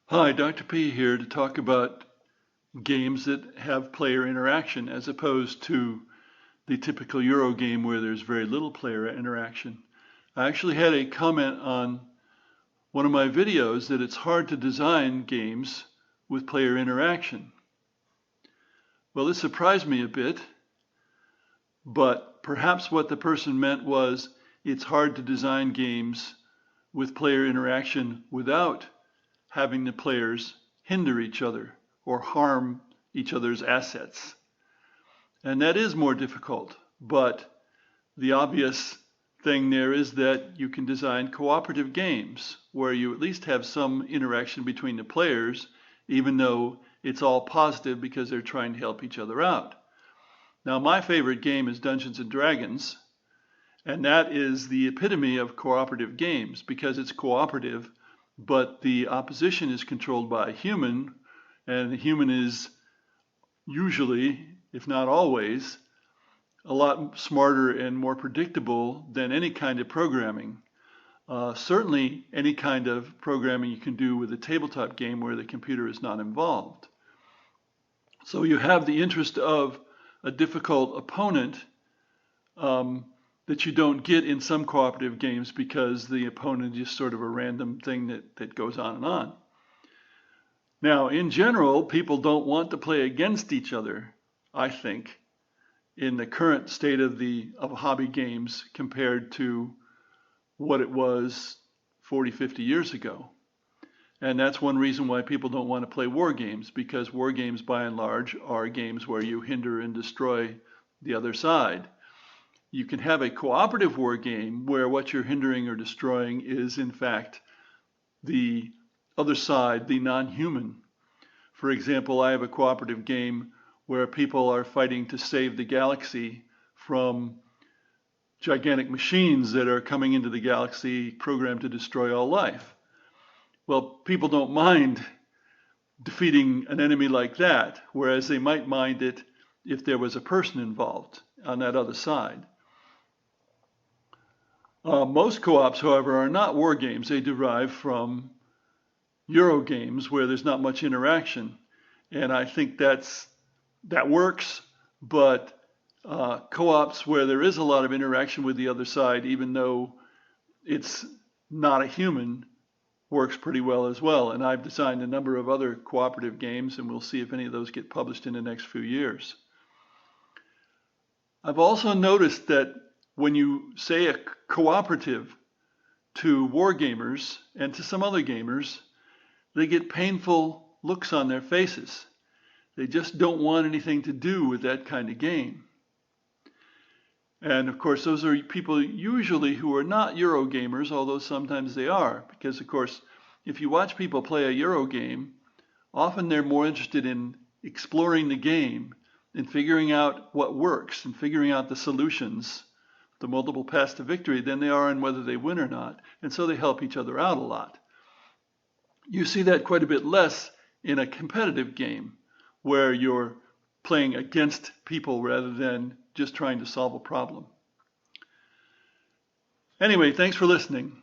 Hi, Dr. P here to talk about games that have player interaction as opposed to the typical Euro game where there's very little player interaction. I actually had a comment on one of my videos that it's hard to design games with player interaction. Well, this surprised me a bit, but perhaps what the person meant was it's hard to design games with player interaction without having the players hinder each other or harm each other's assets. And that is more difficult, but the obvious thing there is that you can design cooperative games where you at least have some interaction between the players, even though it's all positive because they're trying to help each other out. Now, my favorite game is Dungeons and Dragons, and that is the epitome of cooperative games because it's cooperative, but the opposition is controlled by a human, and the human is usually, if not always, a lot smarter and more predictable than any kind of programming. Certainly any kind of programming you can do with a tabletop game where the computer is not involved. So you have the interest of a difficult opponent that you don't get in some cooperative games because the opponent is sort of a random thing that goes on and on. Now, in general, people don't want to play against each other, I think, in the current state of hobby games compared to what it was 40, 50 years ago. And that's one reason why people don't want to play war games, because war games by and large are games where you hinder and destroy the other side. You can have a cooperative war game where what you're hindering or destroying is in fact the other side, the non-human. For example, I have a cooperative game where people are fighting to save the galaxy from gigantic machines that are coming into the galaxy programmed to destroy all life. Well, people don't mind defeating an enemy like that, whereas they might mind it if there was a person involved on that other side. Most co-ops, however, are not war games. They derive from Euro games where there's not much interaction. And I think that works, but co-ops where there is a lot of interaction with the other side, even though it's not a human, works pretty well as well. And I've designed a number of other cooperative games, and we'll see if any of those get published in the next few years. I've also noticed that when you say a cooperative to war gamers and to some other gamers, they get painful looks on their faces. They just don't want anything to do with that kind of game. And of course, those are people usually who are not Euro gamers, although sometimes they are. Because of course, if you watch people play a Euro game, often they're more interested in exploring the game and figuring out what works and figuring out the solutions, the multiple paths to victory, than they are in whether they win or not. And so they help each other out a lot. You see that quite a bit less in a competitive game where you're playing against people rather than just trying to solve a problem. Anyway, thanks for listening.